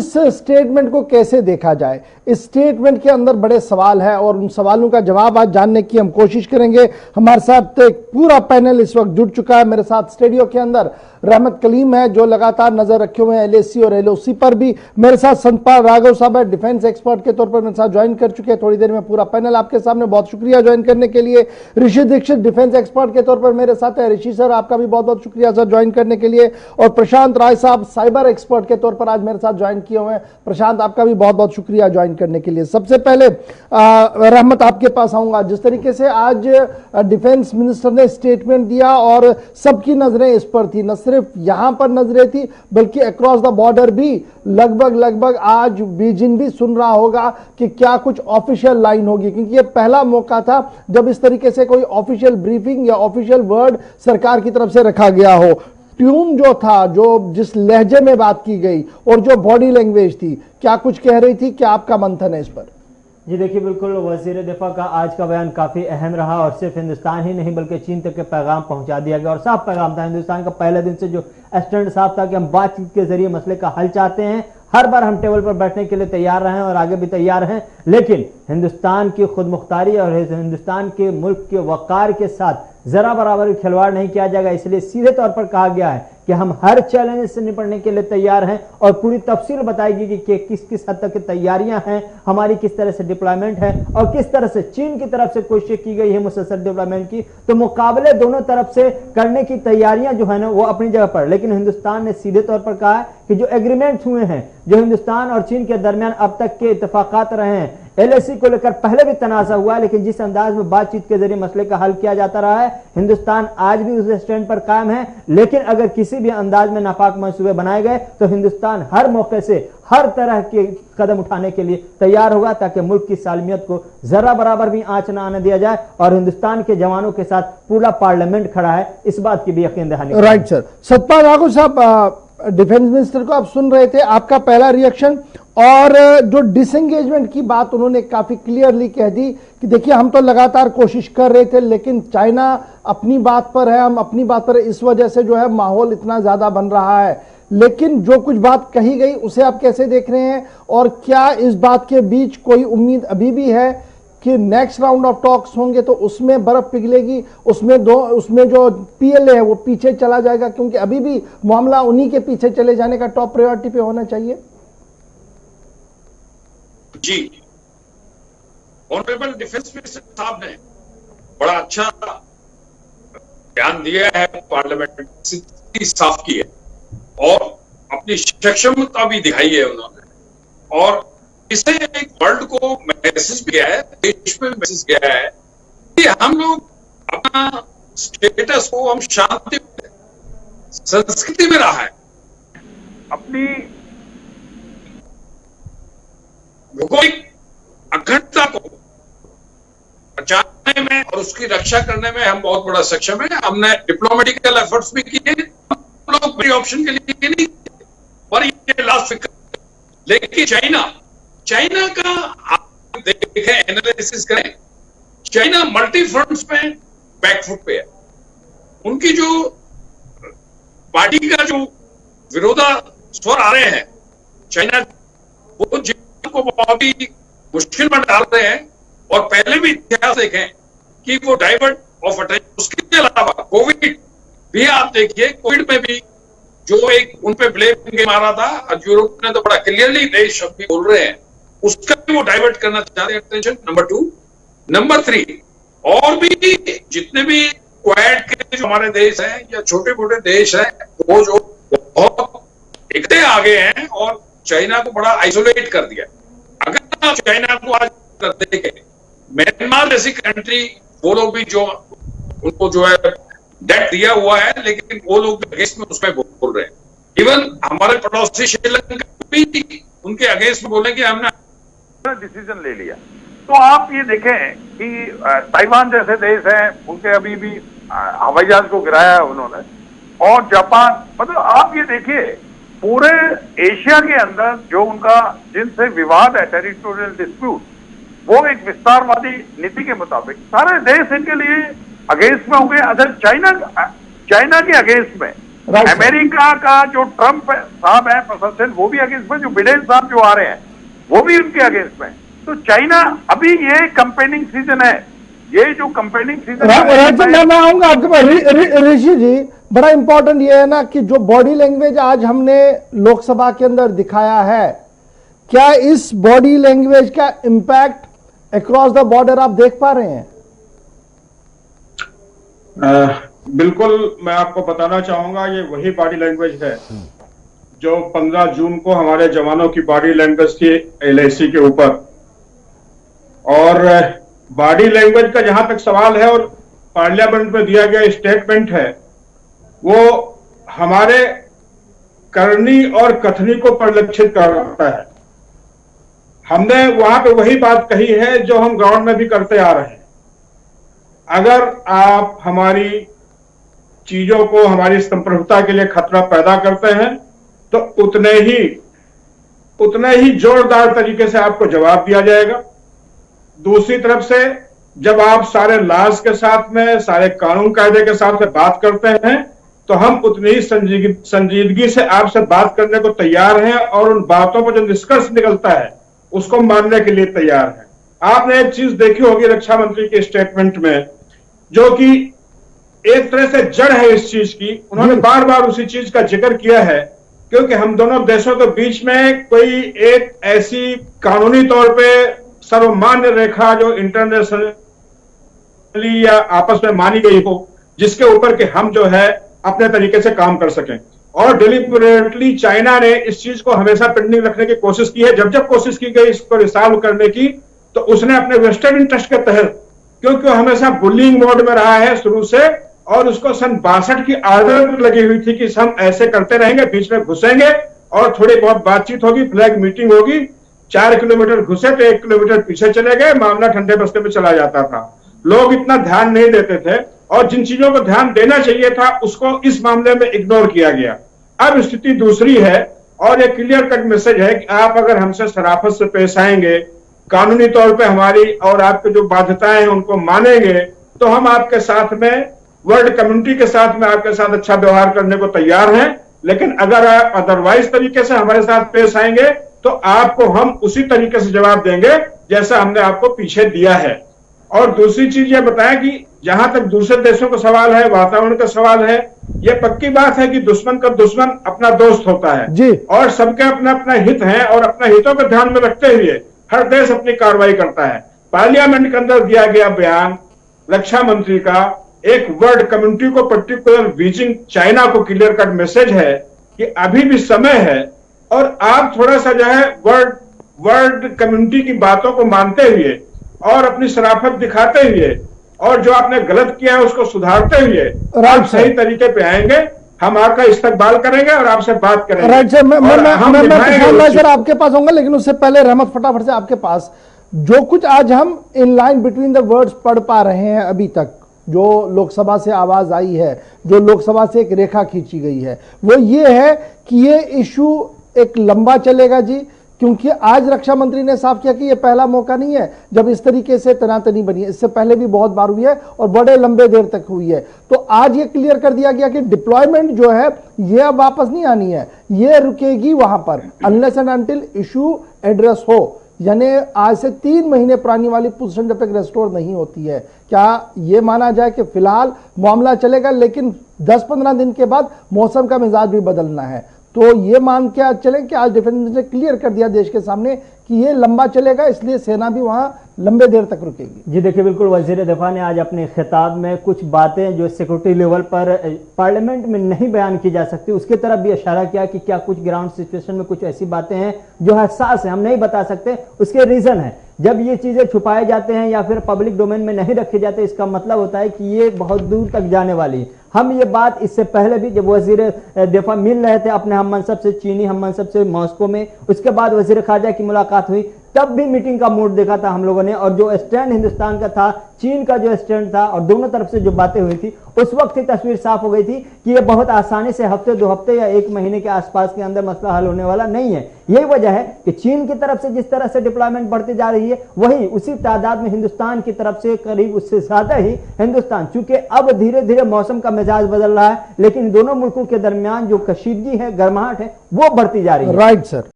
इस स्टेटमेंट को कैसे देखा जाए? इस स्टेटमेंट के अंदर बड़े सवाल है और उन सवालों का जवाब आज जानने की हम कोशिश करेंगे। हमारे साथ एक पूरा पैनल इस वक्त जुड़ चुका है। मेरे साथ स्टूडियो के अंदर रहमत कलीम है जो लगातार नजर रखे हुए हैं एलएसी और एलओसी पर भी। मेरे साथ सतपाल राघव साहब है, डिफेंस एक्सपर्ट के तौर पर मेरे साथ ज्वाइन कर चुके हैं। थोड़ी देर में पूरा पैनल आपके सामने, बहुत शुक्रिया ज्वाइन करने के लिए। ऋषि दीक्षित डिफेंस एक्सपर्ट के तौर पर मेरे साथ है। ऋषि सर, आपका भी बहुत बहुत शुक्रिया सर ज्वाइन करने के लिए। और प्रशांत राय साहब साइबर एक्सपर्ट के तौर पर आज मेरे साथ ज्वाइन किए हुए हैं। प्रशांत, आपका भी बहुत बहुत शुक्रिया ज्वाइन करने के लिए। सबसे पहले रहमत, आपके पास आऊंगा। जिस तरीके से आज डिफेंस मिनिस्टर ने स्टेटमेंट दिया और सबकी नजरें इस पर थी, न सिर्फ यहां पर नजरें थी बल्कि अक्रॉस द बॉर्डर भी लगभग आज बीजिंग भी सुन रहा होगा कि क्या कुछ ऑफिशियल लाइन होगी, क्योंकि यह पहला मौका था जब इस तरीके से कोई ऑफिशियल ब्रीफिंग या ऑफिशियल वर्ड सरकार की तरफ से रखा गया हो। ट्यून जो था, जो जिस लहजे में बात की गई और जो बॉडी लैंग्वेज थी, क्या कुछ कह रही थी? क्या आपका मंथन है इस पर? जी देखिए, बिल्कुल वजीर दिफा का आज का बयान काफी अहम रहा और सिर्फ हिंदुस्तान ही नहीं बल्कि चीन तक के पैगाम पहुंचा दिया गया और साफ पैगाम था हिंदुस्तान का। पहले दिन से जो स्टैंड साफ था कि हम बातचीत के जरिए मसले का हल चाहते हैं, हर बार हम टेबल पर बैठने के लिए तैयार रहे और आगे भी तैयार हैं, लेकिन हिंदुस्तान की खुद मुख्तारी और हिंदुस्तान के मुल्क के वकार के साथ जरा बराबर खिलवाड़ नहीं किया जाएगा। इसलिए सीधे तौर पर कहा गया है कि हम हर चैलेंज से निपटने के लिए तैयार हैं और पूरी तफसील बताएगी कि किस किस हद तक की तैयारियां हैं हमारी, किस तरह से डिप्लॉयमेंट है और किस तरह से चीन की तरफ से कोशिश की गई है मुसलसल डिप्लॉयमेंट की। तो मुकाबले दोनों तरफ से करने की तैयारियां जो है ना वो अपनी जगह पर, लेकिन हिंदुस्तान ने सीधे तौर पर कहा है कि जो एग्रीमेंट हुए हैं, जो हिंदुस्तान और चीन के दरमियान अब तक के इत्तेफाकात रहे हैं, एलएसी को लेकर पहले भी तनाज़ा हुआ है, लेकिन जिस अंदाज में बातचीत के जरिए मसले का हल किया जाता रहा है, हिंदुस्तान आज भी उस स्टैंड पर कायम है। लेकिन अगर किसी भी अंदाज में नापाक मंसूबे बनाए गए तो हिंदुस्तान हर मौके से हर तरह के कदम उठाने के लिए तैयार होगा ताकि मुल्क की सालमियत को जरा बराबर भी आंच न आने दिया जाए। और हिंदुस्तान के जवानों के साथ पूरा पार्लियामेंट खड़ा है, इस बात की भी यकीन दहानी। Right sir. सतपाल राघव साहब, डिफेंस मिनिस्टर को आप सुन रहे थे, आपका पहला रिएक्शन? और जो डिसएंगेजमेंट की बात उन्होंने काफी क्लियरली कह दी कि देखिए हम तो लगातार कोशिश कर रहे थे लेकिन चाइना अपनी बात पर है, हम अपनी बात पर, इस वजह से जो है माहौल इतना ज्यादा बन रहा है। लेकिन जो कुछ बात कही गई उसे आप कैसे देख रहे हैं और क्या इस बात के बीच कोई उम्मीद अभी भी है कि नेक्स्ट राउंड ऑफ टॉक्स होंगे तो उसमें बर्फ पिघलेगी, उसमें जो पीएलए है वो पीछे चला जाएगा, क्योंकि अभी भी मामला उन्हीं के पीछे चले जाने का टॉप प्रायोरिटी पे होना चाहिए? जी, ऑनरेबल डिफेंस मिनिस्टर साहब ने बड़ा अच्छा बयान दिया है, पार्लियामेंट स्थिति साफ की है और अपनी सक्षमता भी दिखाई है उन्होंने। और इससे एक वर्ल्ड को मैसेज भी गया है, देश में मैसेज गया है कि हम लोग अपना स्टेटस को हम शांति संस्कृति में रहा है, अपनी भौगोलिक अखंडता को बचाने में और उसकी रक्षा करने में हम बहुत बड़ा सक्षम है। हमने डिप्लोमेटिकल एफर्ट्स भी किए, हम लोग बड़ी ऑप्शन के लिए नहीं, पर ये लास्ट फिक्र। लेकिन चाइना का आप देखें, एनालिसिस करें, चाइना मल्टी फ्रंट्स में बैकफुट पे है। उनकी जो पार्टी का जो विरोधा स्वर आ रहे हैं, चाइना वो जीवन को बहुत ही मुश्किल में डाल रहे हैं। और पहले भी इतिहास देखें कि वो डाइवर्ट ऑफ अटेंशन, उसके अलावा कोविड भी आप देखिए, कोविड में भी जो एक उन पे ब्लेम मारा था और यूरोप ने तो बड़ा क्लियरली देश अभी बोल रहे हैं, उसका भी वो डाइवर्ट करना चाहते हैं अटेंशन। नंबर 2, नंबर 3, और भी जितने भी क्वाड के जो हमारे देश हैं या छोटे मोटे देश हैं, वो जो बहुत इकट्ठे आगे हैं और चाइना को बड़ा आइसोलेट कर दिया। अगर आप चाइना को आज देखें, म्यांमार जैसी कंट्री, वो लोग भी जो उनको जो है डेट दिया हुआ है, लेकिन वो लोग भी अगेंस्ट में उसमें बोल रहे हैं। इवन हमारे पड़ोसी श्रीलंका भी उनके अगेंस्ट में बोले कि हमने डिसीजन ले लिया। तो आप ये देखें कि ताइवान जैसे देश हैं, उनके अभी भी हवाई जहाज को गिराया है उन्होंने, और जापान, मतलब आप ये देखिए पूरे एशिया के अंदर जो उनका जिनसे विवाद है, टेरिटोरियल डिस्प्यूट, वो एक विस्तारवादी नीति के मुताबिक सारे देश इनके लिए अगेंस्ट में होंगे। अगर चाइना के अगेंस्ट में Right, sir. अमेरिका का जो ट्रम्प साहब है प्रशासन, वो भी अगेंस्ट में, जो बिडेन साहब जो आ रहे हैं वो भी उनके अगेंस्ट में। तो चाइना अभी ये कंपेनिंग सीजन है, ये जो कंपेनिंग सीजन है, मैं आऊंगा आपके पास। ऋषि जी, बड़ा इंपॉर्टेंट ये है ना कि जो बॉडी लैंग्वेज आज हमने लोकसभा के अंदर दिखाया है, क्या इस बॉडी लैंग्वेज का इंपैक्ट अक्रॉस द बॉर्डर आप देख पा रहे हैं? बिल्कुल, मैं आपको बताना चाहूंगा, ये वही बॉडी लैंग्वेज है जो 15 जून को हमारे जवानों की बॉडी लैंग्वेज थी LAC के ऊपर। और बॉडी लैंग्वेज का जहां तक सवाल है और पार्लियामेंट में दिया गया स्टेटमेंट है, वो हमारे करनी और कथनी को परिलक्षित करता है। हमने वहां पे वही बात कही है जो हम ग्राउंड में भी करते आ रहे हैं। अगर आप हमारी चीजों को, हमारी संप्रभुता के लिए खतरा पैदा करते हैं, तो उतने ही जोरदार तरीके से आपको जवाब दिया जाएगा। दूसरी तरफ से जब आप सारे लॉज के साथ में, सारे कानून कायदे के साथ में बात करते हैं, तो हम उतनी ही संजीदगी से आपसे बात करने को तैयार हैं और उन बातों पर जो निष्कर्ष निकलता है उसको मानने के लिए तैयार हैं। आपने एक चीज देखी होगी रक्षा मंत्री के स्टेटमेंट में, जो कि एक तरह से जड़ है इस चीज की। उन्होंने बार बार उसी चीज का जिक्र किया है, क्योंकि हम दोनों देशों के बीच में कोई एक ऐसी कानूनी तौर पे सर्वमान्य रेखा जो इंटरनेशनली या आपस में मानी गई हो, जिसके ऊपर के हम जो है अपने तरीके से काम कर सकें। और डिलिबरेटली चाइना ने इस चीज को हमेशा पेंडिंग रखने की कोशिश की है। जब जब कोशिश की गई इसको रिसॉल्व करने की, तो उसने अपने वेस्टर्न इंटरेस्ट के तहत, क्योंकि वो हमेशा बुलिंग मोड में रहा है शुरू से, और उसको सन 62 की आदत लगी हुई थी कि हम ऐसे करते रहेंगे, बीच में घुसेंगे और थोड़ी बहुत बातचीत होगी, फ्लैग मीटिंग होगी, 4 किलोमीटर घुसे तो 1 किलोमीटर पीछे चले गए, मामला ठंडे बस्ते में चला जाता था। लोग इतना ध्यान नहीं देते थे और जिन चीजों को ध्यान देना चाहिए था उसको इस मामले में इग्नोर किया गया। अब स्थिति दूसरी है और एक क्लियर कट मैसेज है कि आप अगर हमसे शराफत से पेश आएंगे, कानूनी तौर पे हमारी और आपकी जो बाध्यताएं हैं उनको मानेंगे, तो हम आपके साथ में, वर्ल्ड कम्युनिटी के साथ में आपके साथ अच्छा व्यवहार करने को तैयार हैं। लेकिन अगर आप अदरवाइज तरीके से हमारे साथ पेश आएंगे तो आपको हम उसी तरीके से जवाब देंगे जैसा हमने आपको पीछे दिया है। और दूसरी चीज ये बताएं कि जहां तक दूसरे देशों का सवाल है, वातावरण का सवाल है, ये पक्की बात है कि दुश्मन का दुश्मन अपना दोस्त होता है जी। और सबके अपना अपना हित है और अपने हितों को ध्यान में रखते हुए हर देश अपनी कार्रवाई करता है। पार्लियामेंट के अंदर दिया गया बयान रक्षा मंत्री का एक वर्ल्ड कम्युनिटी को, पर्टिकुलर बीजिंग चाइना को क्लियर कट मैसेज है कि अभी भी समय है और आप थोड़ा सा जो है वर्ल्ड कम्युनिटी की बातों को मानते हुए और अपनी शराफत दिखाते हुए और जो आपने गलत किया है उसको सुधारते हुए आप सही तरीके पे आएंगे, हम आपका इस्तकबाल करेंगे और आपसे बात करेंगे। राइट सर, मैं सर आपके पास आऊंगा, लेकिन उससे पहले रहमत फटाफट से आपके पास जो कुछ आज हम in line between the words पढ़ पा रहे हैं, अभी तक जो लोकसभा से आवाज आई है, जो लोकसभा से एक रेखा खींची गई है, वो ये है कि ये इशू एक लंबा चलेगा जी, क्योंकि आज रक्षा मंत्री ने साफ किया कि ये पहला मौका नहीं है जब इस तरीके से तनातनी बनी है, इससे पहले भी बहुत बार हुई है और बड़े लंबे देर तक हुई है। तो आज ये क्लियर कर दिया गया कि डिप्लॉयमेंट जो है ये अब वापस नहीं आनी है, ये रुकेगी वहां पर unless and until issue address हो। यानी आज से 3 महीने पुरानी वाली पोजीशन जब तक रेस्टोर नहीं होती है, क्या ये माना जाए कि फिलहाल मामला चलेगा, लेकिन 10-15 दिन के बाद मौसम का मिजाज भी बदलना है। तो ये मान के चलें कि आज डिफेंस मिनिस्टर ने क्लियर कर दिया देश के सामने कि ये लंबा चलेगा, इसलिए सेना भी वहां लंबे देर तक रुकेगी। जी देखिए, बिल्कुल वजीर दिफा ने आज अपने खिताब में कुछ बातें जो सिक्योरिटी लेवल पर पार्लियामेंट में नहीं बयान की जा सकती, उसकी तरफ भी इशारा किया कि क्या कुछ ग्राउंड सिचुएशन में कुछ ऐसी बातें हैं जो हसास है, हम नहीं बता सकते, उसके रीजन है। जब ये चीजें छुपाए जाते हैं या फिर पब्लिक डोमेन में नहीं रखे जाते, इसका मतलब होता है कि ये बहुत दूर तक जाने वाली है। हम ये बात इससे पहले भी जब वजीर दिफा मिल रहे थे अपने हम मनसब से, चीनी हम मनसब से मॉस्को में, उसके बाद वजीर खारजा की मुलाकात हुई, तब भी मीटिंग का मूड देखा था हम लोगों ने, और जो स्टैंड हिंदुस्तान का था, चीन का जो स्टैंड था, और दोनों तरफ से जो बातें हुई थी, उस वक्त ही तस्वीर साफ हो गई थी कि ये बहुत आसानी से हफ्ते 2 हफ्ते या 1 महीने के आसपास के अंदर मसला हल होने वाला नहीं है। यही वजह है कि चीन की तरफ से जिस तरह से डिप्लॉयमेंट बढ़ती जा रही है, वही उसी तादाद में हिंदुस्तान की तरफ से करीब उससे ज्यादा ही हिंदुस्तान, चूंकि अब धीरे धीरे मौसम का मिजाज बदल रहा है, लेकिन दोनों मुल्कों के दरमियान जो कशीदगी है, गर्माहट है, वो बढ़ती जा रही है। Right sir.